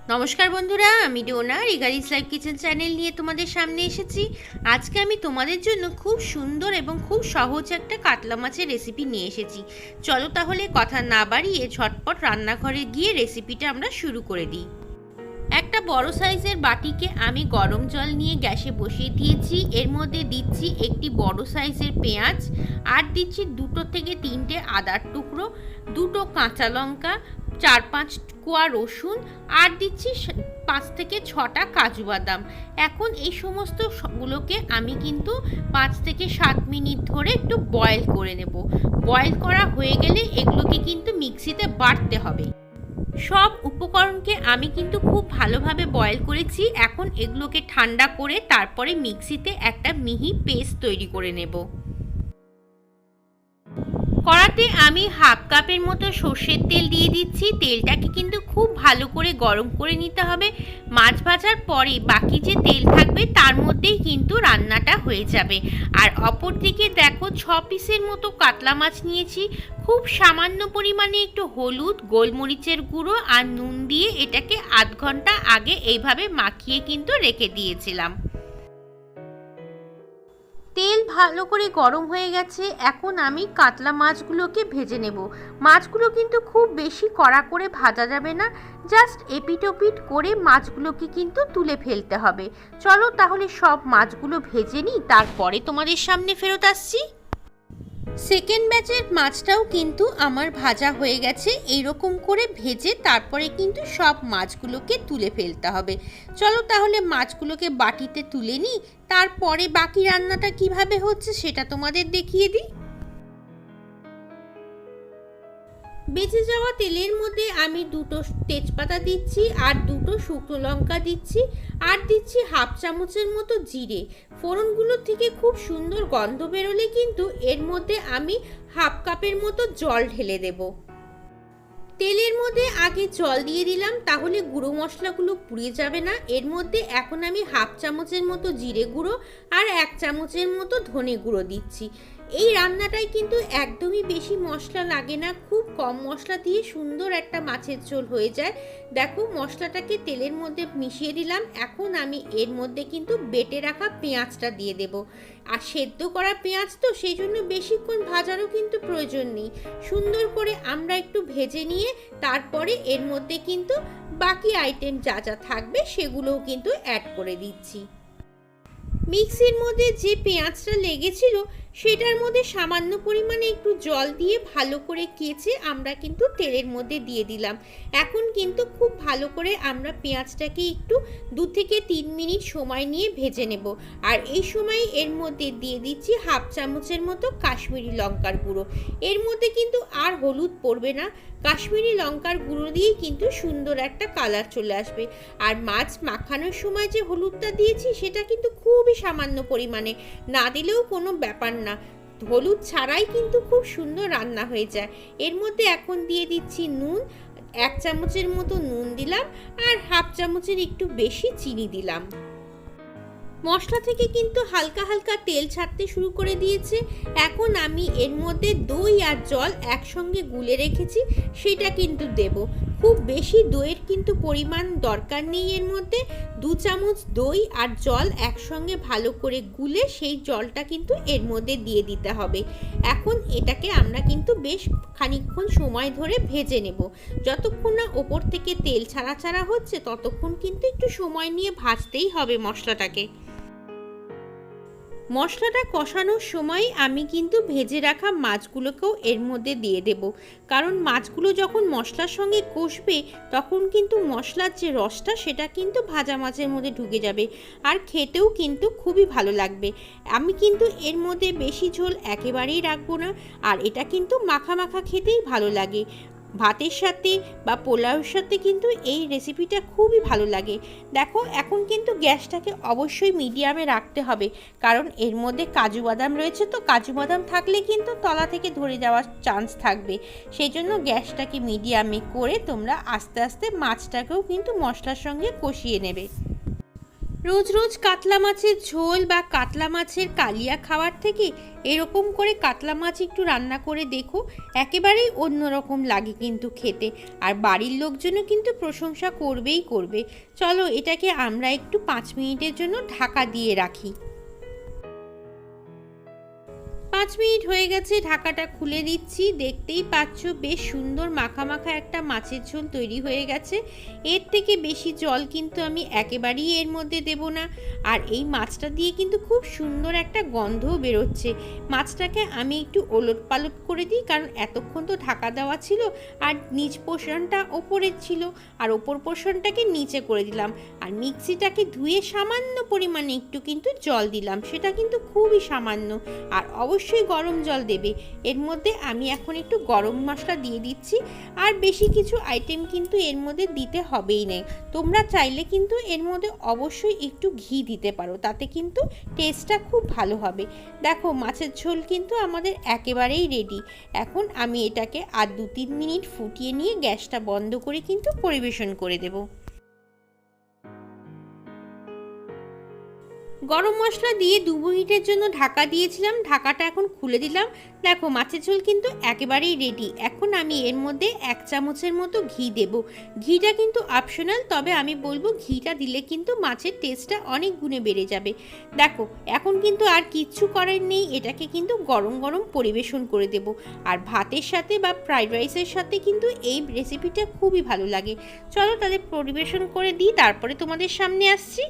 নমস্কার বন্ধুরা, আমি ডোনা রিগারিস লাইভ কিচেন চ্যানেল নিয়ে তোমাদের সামনে এসেছি। আজকে আমি তোমাদের জন্য খুব সুন্দর এবং খুব সহজ একটা কাতলা মাছের রেসিপি নিয়ে এসেছি। চলো তাহলে কথা না বাড়িয়ে ঝটপট রান্নাঘরে গিয়ে রেসিপিটা আমরা শুরু করে দিই। একটা বড় সাইজের বাটিকে আমি গরম জল নিয়ে গ্যাসে বসিয়ে দিয়েছি। এর মধ্যে দিচ্ছি একটি বড় সাইজের পেঁয়াজ, আর দিচ্ছি 2 থেকে 3টে আদার টুকরো, 2টো কাঁচা লঙ্কা, 4-5 কোয়া রসুন, আর দিচ্ছি 5 থেকে 6টা কাজু বাদাম। এখন এই সমস্তগুলোকে আমি কিন্তু 5 থেকে 7 মিনিট ধরে একটু বয়েল করে নেব। বয়েল করা হয়ে গেলে এগুলোকে কিন্তু মিক্সিতে বাটতে হবে। সব উপকরণকে আমি কিন্তু খুব ভালোভাবে বয়েল করেছি। এখন এগুলোকে ঠান্ডা করে তারপরে মিক্সিতে একটা মিহি পেস্ট তৈরি করে নেব। কড়াতে আমি হাফ কাপের মতো সর্ষের তেল দিয়ে দিচ্ছি। তেলটাকে কিন্তু খুব ভালো করে গরম করে নিতে হবে। মাছ ভাজার পরে বাকি যে তেল থাকবে তার মধ্যেই কিন্তু রান্নাটা হয়ে যাবে। আর অপর দিকে দেখো 6 পিসের মতো কাতলা মাছ নিয়েছি। খুব সামান্য পরিমাণে একটু হলুদ, গোলমরিচের গুঁড়ো আর নুন দিয়ে এটাকে আধ ঘন্টা আগে এইভাবে মাখিয়ে কিন্তু রেখে দিয়েছিলাম। তেল ভালো করে গরম হয়ে গেছে। এখন আমি কাতলা মাছগুলোকে ভেজে নেব। মাছগুলো কিন্তু খুব বেশি কড়া করে ভাজা যাবে না, জাস্ট এপিট ওপিট করে মাছগুলোকে কিন্তু তুলে ফেলতে হবে। চলো তাহলে সব মাছগুলো ভেজে নিই, তারপরে তোমাদের সামনে ফেরত আসছি। সেকেন্ড ব্যাচের মাছটাও কিন্তু আমার ভাজা হয়ে গেছে। এইরকম করে ভেজে তারপরে কিন্তু সব মাছগুলোকে তুলে ফেলতে হবে। চলো তাহলে মাছগুলোকে বাটিতে তুলে নিই, তারপরে বাকি রান্নাটা কিভাবে হচ্ছে সেটা তোমাদের দেখিয়ে দিই। বেঁচে যাওয়া তেলের মধ্যে আমি 2টো তেজপাতা দিচ্ছি, আর 2টো শুকনো লঙ্কা দিচ্ছি, আর দিচ্ছি হাফ চামচের মতো জিরে। ফোড়নগুলো থেকে খুব সুন্দর গন্ধ বেরোলে কিন্তু এর মধ্যে আমি হাফ কাপের মতো জল ঢেলে দেব। তেলের মধ্যে আগে জল দিয়ে দিলাম, তাহলে গুঁড়ো মশলাগুলো পুড়িয়ে যাবে না। এর মধ্যে এখন আমি হাফ চামচের মতো জিরে গুঁড়ো আর 1 চামচের মতো ধনে গুঁড়ো দিচ্ছি। এই রান্নাটায় কিন্তু একদমই বেশি মশলা লাগে না, খুব কম মশলা দিয়ে সুন্দর একটা মাছের ঝোল হয়ে যায়। দেখো মশলাটাকে তেলের মধ্যে মিশিয়ে দিলাম। এখন আমি এর মধ্যে কিন্তু বেটে রাখা পেঁয়াজটা দিয়ে দেব। আর সেদ্ধ করা পেঁয়াজ তো, সেই জন্য বেশিক্ষণ ভাজারও কিন্তু প্রয়োজন নেই। সুন্দর করে আমরা একটু ভেজে নিয়ে তারপরে এর মধ্যে কিন্তু বাকি আইটেম যা যা থাকবে সেগুলোও কিন্তু অ্যাড করে দিচ্ছি। মিক্সির মধ্যে যে পেঁয়াজটা লেগেছিল সেটার মধ্যে সামান্য পরিমাণে একটু জল দিয়ে ভালো করে কেচে আমরা কিন্তু তেলের মধ্যে দিয়ে দিলাম। এখন কিন্তু খুব ভালো করে আমরা পেঁয়াজটাকে একটু 2 থেকে 3 মিনিট সময় নিয়ে ভেজে নেব। আর এই সময় এর মধ্যে দিয়ে দিচ্ছি হাফ চামচের মতো কাশ্মীরি লঙ্কার গুঁড়ো। এর মধ্যে কিন্তু আর হলুদ পড়বে না, কাশ্মীরি লঙ্কার গুঁড়ো দিয়েই কিন্তু সুন্দর একটা কালার চলে আসবে। আর মাছ মাখানোর সময় যে হলুদটা দিয়েছি সেটা কিন্তু খুবই সামান্য পরিমাণে, না দিলেও কোনো ব্যাপার না। হলুদ ছাড়াই কিন্তু খুব সুন্দর রান্না হয়ে যায়। এর মধ্যে এখন দিয়ে দিচ্ছি নুন, 1 চামচের মতো নুন দিলাম, আর হাফ চামচের একটু বেশি চিনি দিলাম। মশলা থেকে কিন্তু হালকা হালকা তেল ছাড়তে শুরু করে দিয়েছে। এখন আমি এর মধ্যে দই আর জল একসঙ্গে গুলে রেখেছি সেটা কিন্তু দেব। খুব বেশি দইয়ের কিন্তু পরিমাণ দরকার নেই। এর মধ্যে 2 চামচ দই আর জল একসঙ্গে ভালো করে গুলে সেই জলটা কিন্তু এর মধ্যে দিয়ে দিতে হবে। এখন এটাকে আমরা কিন্তু বেশ খানিকক্ষণ সময় ধরে ভেজে নেব। যতক্ষণ না ওপর থেকে তেল ছাড়া ছাড়া হচ্ছে ততক্ষণ কিন্তু একটু সময় নিয়ে ভাজতেই হবে মশলাটাকে। মশলাটা কষানোর সময় আমি কিন্তু ভেজে রাখা মাছগুলোকেও এর মধ্যে দিয়ে দেব, কারণ মাছগুলো যখন মশলার সঙ্গে কষবে তখন কিন্তু মশলার যে রসটা সেটা কিন্তু ভাজা মাছের মধ্যে ঢুকে যাবে, আর খেতেও কিন্তু খুবই ভালো লাগবে। আমি কিন্তু এর মধ্যে বেশি ঝোল একেবারেই রাখবো না, আর এটা কিন্তু মাখা মাখা খেতেই ভালো লাগে। ভাতের সাথে বা পোলাওর সাথে কিন্তু এই রেসিপিটা খুবই ভালো লাগে। দেখো এখন কিন্তু গ্যাসটাকে অবশ্যই মিডিয়ামে রাখতে হবে, কারণ এর মধ্যে কাজু বাদাম রয়েছে, তো কাজু বাদাম থাকলে কিন্তু তলা থেকে ধরে যাওয়ার চান্স থাকবে। সেই জন্য গ্যাসটাকে মিডিয়ামে করে তোমরা আস্তে আস্তে মাছটাকেও কিন্তু মশলার সঙ্গে কষিয়ে নেবে। রোজ রোজ কাতলা মাছের ঝোল বা কাতলা মাছের কালিয়া খাওয়ার থেকে এরকম করে কাতলা মাছ একটু রান্না করে দেখো, একেবারেই অন্যরকম লাগে কিন্তু খেতে। আর বাড়ির লোকজনও কিন্তু প্রশংসা করবেই করবে। চলো এটাকে আমরা একটু 5 মিনিটের জন্য ঢাকা দিয়ে রাখি। 5 মিনিট হয়ে গেছে, ঢাকাটা খুলে দিচ্ছি। দেখতেই পাচ্ছ বেশ সুন্দর মাখা মাখা একটা মাছের ঝোল তৈরি হয়ে গেছে। এর থেকে বেশি জল কিন্তু আমি একেবারেই এর মধ্যে দেব না। আর এই মাছটা দিয়ে কিন্তু খুব সুন্দর একটা গন্ধও বেরোচ্ছে। মাছটাকে আমি একটু ওলট পালট করে দিই, কারণ এতক্ষণ তো ঢাকা দেওয়া ছিল আর নিচ পোর্শনটা ওপরে ছিল আর ওপর পোর্শনটাকে নিচে করে দিলাম। আর মিক্সিটাকে ধুয়ে সামান্য পরিমাণে একটু কিন্তু জল দিলাম, সেটা কিন্তু খুবই সামান্য। আর অবশ্যই গরম জল দেবে। এর মধ্যে আমি এখন একটু গরম মশলা দিয়ে দিচ্ছি। আর বেশি কিছু আইটেম কিন্তু এর মধ্যে দিতে হবেই না। তোমরা চাইলে কিন্তু এর মধ্যে অবশ্যই একটু ঘি দিতে পারো, তাতে কিন্তু টেস্টটা খুব ভালো হবে। দেখো মাছের ঝোল কিন্তু আমাদের একেবারেই রেডি। এখন আমি এটাকে আর 2-3 মিনিট ফুটিয়ে নিয়ে গ্যাসটা বন্ধ করে কিন্তু পরিবেশন করে দেবো। গরম মশলা দিয়ে 2 মিনিটের জন্য ঢাকা দিয়েছিলাম, ঢাকাটা এখন খুলে দিলাম। দেখো মাছের ঝোল কিন্তু একেবারেই রেডি। এখন আমি এর মধ্যে 1 চামচের মতো ঘি দেব। ঘিটা কিন্তু অপশনাল, তবে আমি বলবো ঘিটা দিলে কিন্তু মাছের টেস্টটা অনেক গুণে বেড়ে যাবে। দেখো এখন কিন্তু আর কিচ্ছু করার নেই, এটাকে কিন্তু গরম গরম পরিবেশন করে দেব। আর ভাতের সাথে বা ফ্রাইড রাইসের সাথে কিন্তু এই রেসিপিটা খুবই ভালো লাগে। চলো তাহলে পরিবেশন করে দিই, তারপরে তোমাদের সামনে আসছি।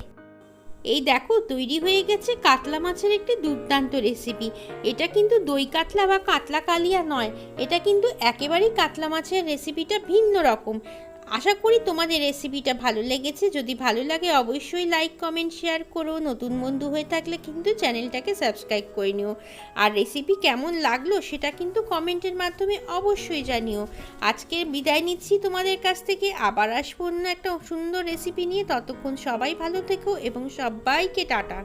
এই দেখো তৈরি হয়ে গেছে কাতলা মাছের একটি দুর্দান্ত রেসিপি। এটা কিন্তু দই কাতলা বা কাতলা কালিয়া নয়, এটা কিন্তু একেবারেই কাতলা মাছের রেসিপিটা ভিন্ন রকম। আশা করি তোমাদের রেসিপিটা ভালো লেগেছে। যদি ভালো লাগে অবশ্যই লাইক কমেন্ট শেয়ার করো। নতুন বন্ধু হয়ে থাকলে কিন্তু চ্যানেলটাকে সাবস্ক্রাইব করে নিও। আর রেসিপি কেমন লাগলো সেটা কিন্তু কমেন্টের মাধ্যমে অবশ্যই জানিও। আজকে বিদায় নিচ্ছি তোমাদের কাছ থেকে, আবার আসবো অন্য একটা সুন্দর রেসিপি নিয়ে। ততক্ষণ সবাই ভালো থেকো এবং সবাইকে টাটা।